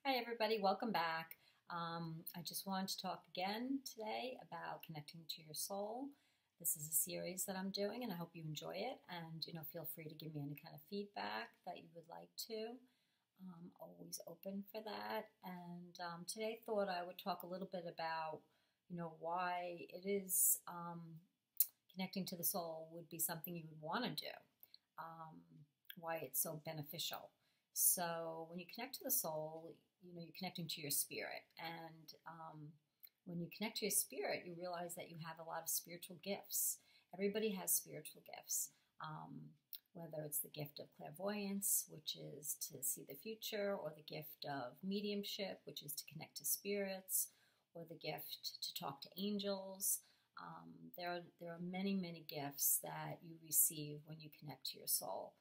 Hi, everybody. Welcome back. I just wanted to talk again today about connecting to your soul. This is a series that I'm doing, and I hope you enjoy it. And feel free to give me any kind of feedback that you would like to. Always open for that. And today, I thought I would talk a little bit about, why it is connecting to the soul would be something you would want to do. Why it's so beneficial. So when you connect to the soul, you're connecting to your spirit. And when you connect to your spirit, you realize that you have a lot of spiritual gifts. Everybody has spiritual gifts, whether it's the gift of clairvoyance, which is to see the future, or the gift of mediumship, which is to connect to spirits, or the gift to talk to angels. There are many, many gifts that you receive when you connect to your soul.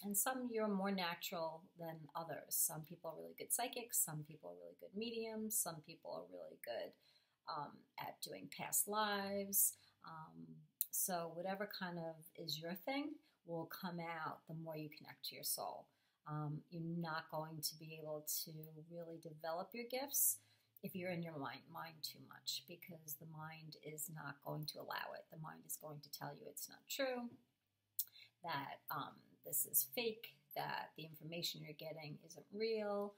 And some you're more natural than others. Some people are really good psychics, some people are really good mediums, some people are really good at doing past lives. So whatever kind of is your thing will come out the more you connect to your soul. You're not going to be able to really develop your gifts if you're in your mind too much, because the mind is not going to allow it. The mind is going to tell you it's not true, that this is fake, that the information you're getting isn't real.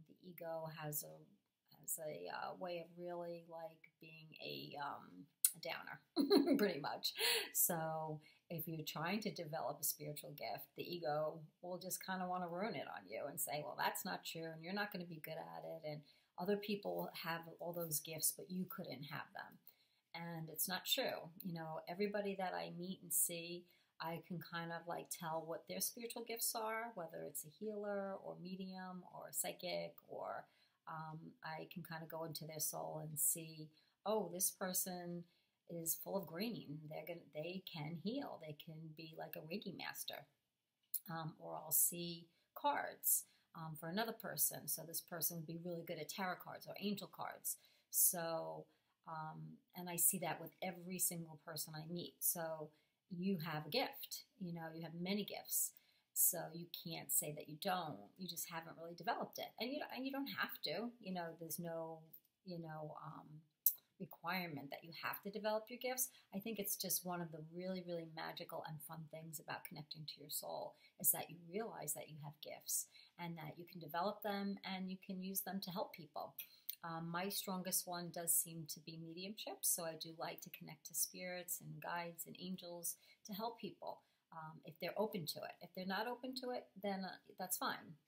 The ego has a way of really like being a downer, pretty much. So if you're trying to develop a spiritual gift, the ego will just kind of want to ruin it on you and say, well, that's not true, and you're not going to be good at it, and other people have all those gifts, but you couldn't have them. And it's not true. Everybody that I meet and see, I can kind of like tell what their spiritual gifts are, whether it's a healer or medium or psychic, or I can kind of go into their soul and see, oh, this person is full of green. They can heal. They can be like a Reiki master. Or I'll see cards for another person. So this person would be really good at tarot cards or angel cards. So, and I see that with every single person I meet. So you have a gift, you have many gifts. So you can't say that you don't, you just haven't really developed it. And you don't have to, there's no, requirement that you have to develop your gifts. I think it's just one of the really, really magical and fun things about connecting to your soul is that you realize that you have gifts and that you can develop them and you can use them to help people. My strongest one does seem to be mediumship, so I do like to connect to spirits and guides and angels to help people if they're open to it. If they're not open to it, then that's fine,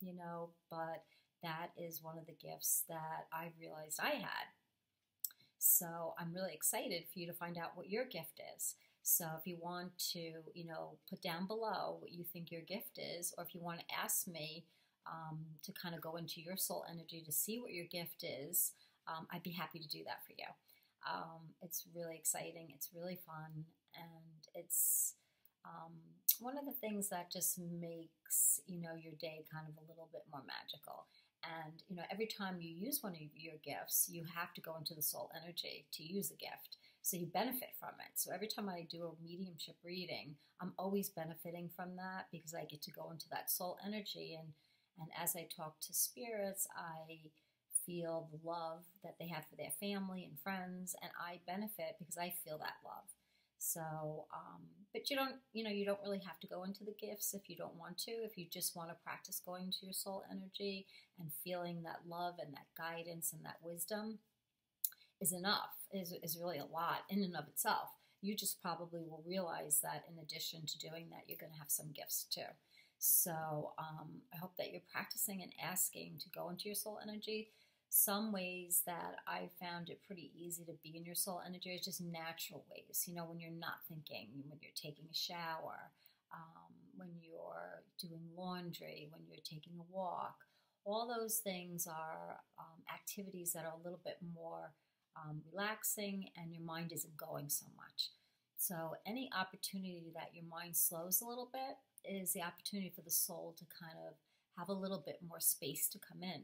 but that is one of the gifts that I realized I had. So I'm really excited for you to find out what your gift is. So if you want to, put down below what you think your gift is, or if you want to ask me to kind of go into your soul energy to see what your gift is, I'd be happy to do that for you. It's really exciting. It's really fun. And it's one of the things that just makes, your day kind of a little bit more magical. And, every time you use one of your gifts, you have to go into the soul energy to use the gift. So you benefit from it. So every time I do a mediumship reading, I'm always benefiting from that because I get to go into that soul energy. And as I talk to spirits, I feel the love that they have for their family and friends. And I benefit because I feel that love. So, but you don't really have to go into the gifts if you don't want to. If you just want to practice going to your soul energy and feeling that love and that guidance and that wisdom is enough, is really a lot in and of itself. You just probably will realize that in addition to doing that, you're going to have some gifts too. So I hope that you're practicing and asking to go into your soul energy. Some ways that I found it pretty easy to be in your soul energy is just natural ways. When you're not thinking, when you're taking a shower, when you're doing laundry, when you're taking a walk. All those things are activities that are a little bit more relaxing and your mind isn't going so much. So any opportunity that your mind slows a little bit is the opportunity for the soul to kind of have a little bit more space to come in.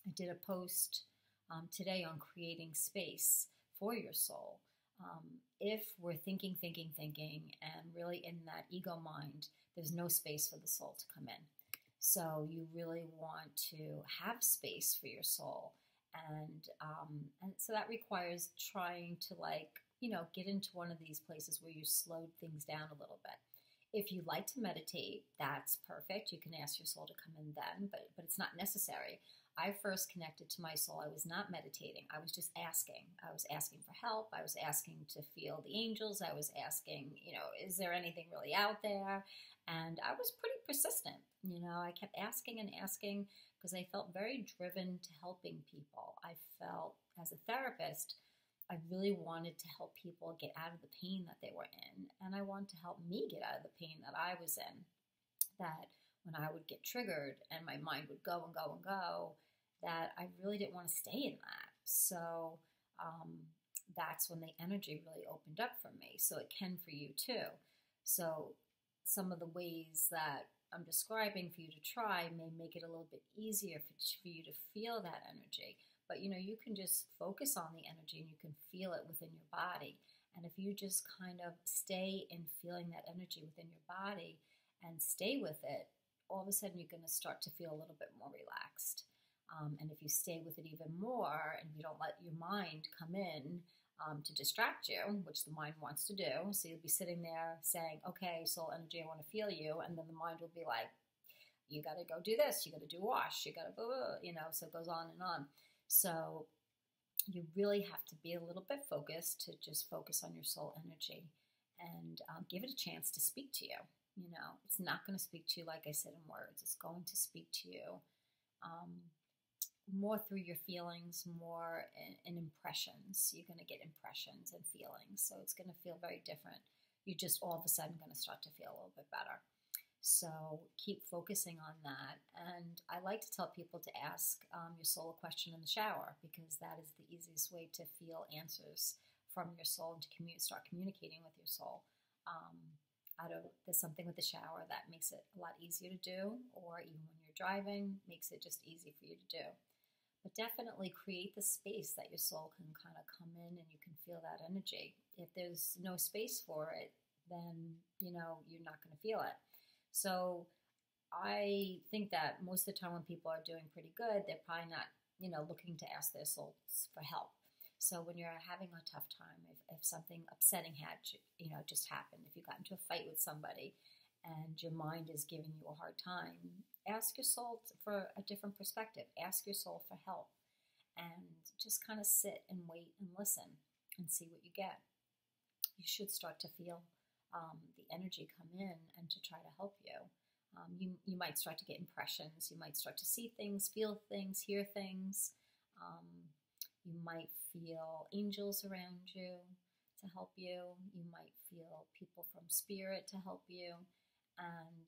I did a post today on creating space for your soul. If we're thinking, and really in that ego mind, there's no space for the soul to come in. So you really want to have space for your soul. And so that requires trying to, like, get into one of these places where you slowed things down a little bit. If you like to meditate, that's perfect. You can ask your soul to come in then, but it's not necessary. I first connected to my soul. I was not meditating. I was just asking. I was asking for help. I was asking to feel the angels. I was asking, is there anything really out there? And I was pretty persistent. I kept asking and asking because I felt very driven to helping people. I felt, as a therapist, I really wanted to help people get out of the pain that they were in. And I wanted to help me get out of the pain that I was in. That when I would get triggered and my mind would go and go and go, that I really didn't want to stay in that. So that's when the energy really opened up for me. So it can for you too. So some of the ways that I'm describing for you to try may make it a little bit easier for you to feel that energy. But you can just focus on the energy and you can feel it within your body. And if you just kind of stay in feeling that energy within your body and stay with it, all of a sudden you're going to start to feel a little bit more relaxed. And if you stay with it even more and you don't let your mind come in to distract you, which the mind wants to do, so you'll be sitting there saying, okay, soul energy, I want to feel you. And then the mind will be like, you got to go do this, you got to do wash, you got to, so it goes on and on. So you really have to be a little bit focused, to just focus on your soul energy and give it a chance to speak to you. It's not going to speak to you, like I said, in words. It's going to speak to you more through your feelings, more in impressions. You're going to get impressions and feelings. So it's going to feel very different. You're just all of a sudden going to start to feel a little bit better. So keep focusing on that. And I like to tell people to ask your soul a question in the shower, because that is the easiest way to feel answers from your soul and to start communicating with your soul. There's something with the shower that makes it a lot easier to do, or even when you're driving, makes it just easy for you to do. But definitely create the space that your soul can kind of come in and you can feel that energy. If there's no space for it, then, you're not going to feel it. So I think that most of the time when people are doing pretty good, they're probably not, looking to ask their souls for help. So when you're having a tough time, if something upsetting had, just happened, if you got into a fight with somebody and your mind is giving you a hard time, ask your soul for a different perspective. Ask your soul for help and just kind of sit and wait and listen and see what you get. You should start to feel the energy come in and to try to help you. You might start to get impressions. You might start to see things, feel things, hear things. You might feel angels around you to help you. You might feel people from spirit to help you. And,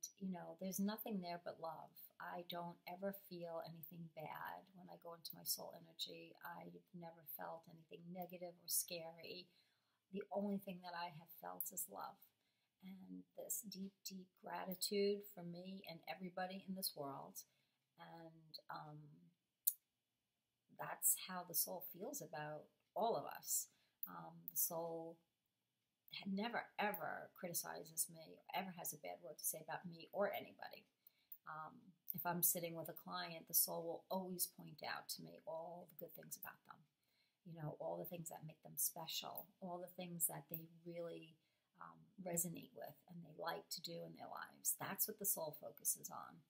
there's nothing there but love. I don't ever feel anything bad when I go into my soul energy. I've never felt anything negative or scary. The only thing that I have felt is love. And this deep, deep gratitude for me and everybody in this world. And that's how the soul feels about all of us. The soul never, ever criticizes me, or ever has a bad word to say about me or anybody. If I'm sitting with a client, the soul will always point out to me all the good things about them. All the things that make them special, all the things that they really resonate with and they like to do in their lives. That's what the soul focuses on.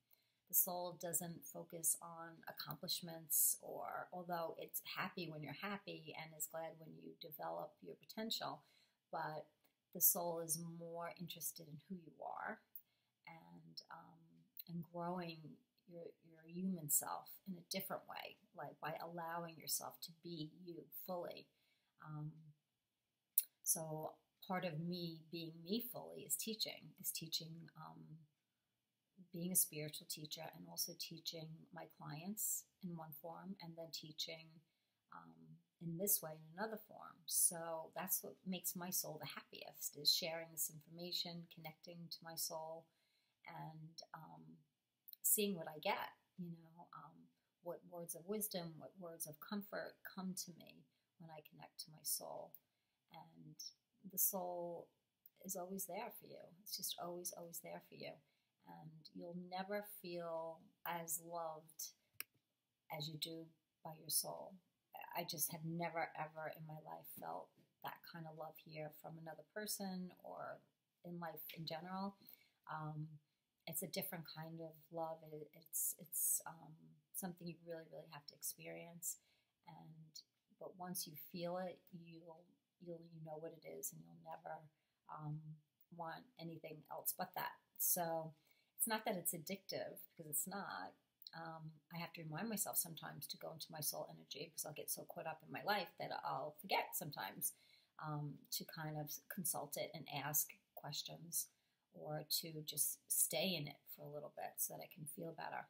The soul doesn't focus on accomplishments, or although it's happy when you're happy and is glad when you develop your potential, but the soul is more interested in who you are and growing your human self in a different way, like by allowing yourself to be you fully. So part of me being me fully is teaching, being a spiritual teacher, and also teaching my clients in one form, and then teaching in this way in another form. So that's what makes my soul the happiest, is sharing this information, connecting to my soul, and seeing what I get, what words of wisdom, what words of comfort come to me when I connect to my soul. And the soul is always there for you. It's just always, always there for you. and you'll never feel as loved as you do by your soul. I just have never, ever in my life felt that kind of love here from another person or in life in general. Um, it's a different kind of love. It's something you really, really have to experience. And but once you feel it, you know what it is, and you'll never um, want anything else but that. So it's not that it's addictive, because it's not. I have to remind myself sometimes to go into my soul energy, because I'll get so caught up in my life that I'll forget sometimes to kind of consult it and ask questions, or to just stay in it for a little bit so that I can feel better.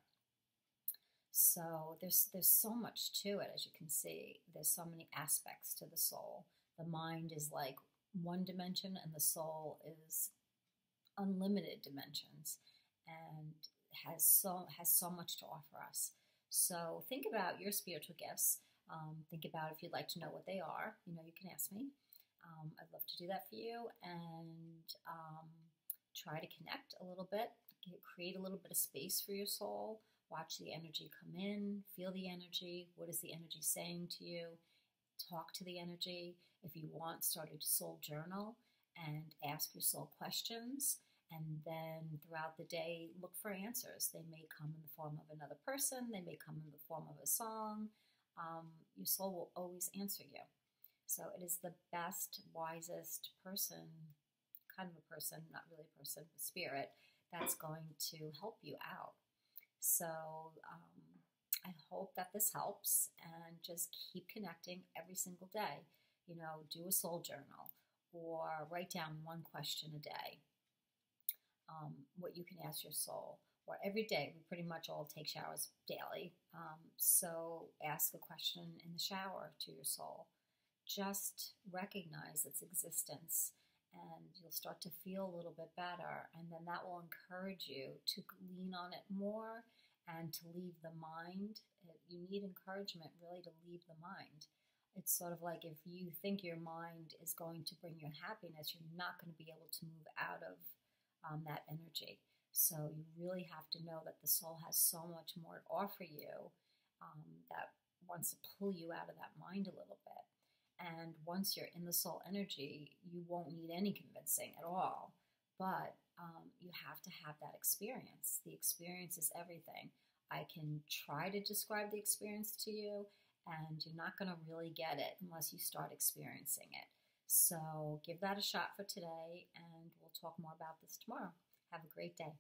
So there's so much to it, as you can see. There's so many aspects to the soul. The mind is like one dimension, and the soul is unlimited dimensions, and has so much to offer us. So think about your spiritual gifts. Think about, if you'd like to know what they are, you can ask me. I'd love to do that for you, and try to connect a little bit, create a little bit of space for your soul. Watch the energy come in, feel the energy. What is the energy saying to you? Talk to the energy. If you want, start a soul journal and ask your soul questions. And then throughout the day, look for answers. They may come in the form of another person. They may come in the form of a song. Your soul will always answer you. So it is the best, wisest person, kind of a person, not really a person, but spirit, that's going to help you out. So I hope that this helps, and just keep connecting every single day. Do a soul journal, or write down one question a day, what you can ask your soul. Or every day. We pretty much all take showers daily. So ask a question in the shower to your soul. Just recognize its existence, and you'll start to feel a little bit better. And then that will encourage you to lean on it more and to leave the mind. You need encouragement, really, to leave the mind. It's sort of like, if you think your mind is going to bring you happiness, you're not going to be able to move out of that energy. So you really have to know that the soul has so much more to offer you, that wants to pull you out of that mind a little bit. And once you're in the soul energy, you won't need any convincing at all. But you have to have that experience. The experience is everything. I can try to describe the experience to you, and you're not going to really get it unless you start experiencing it. So give that a shot for today, and we'll talk more about this tomorrow. Have a great day.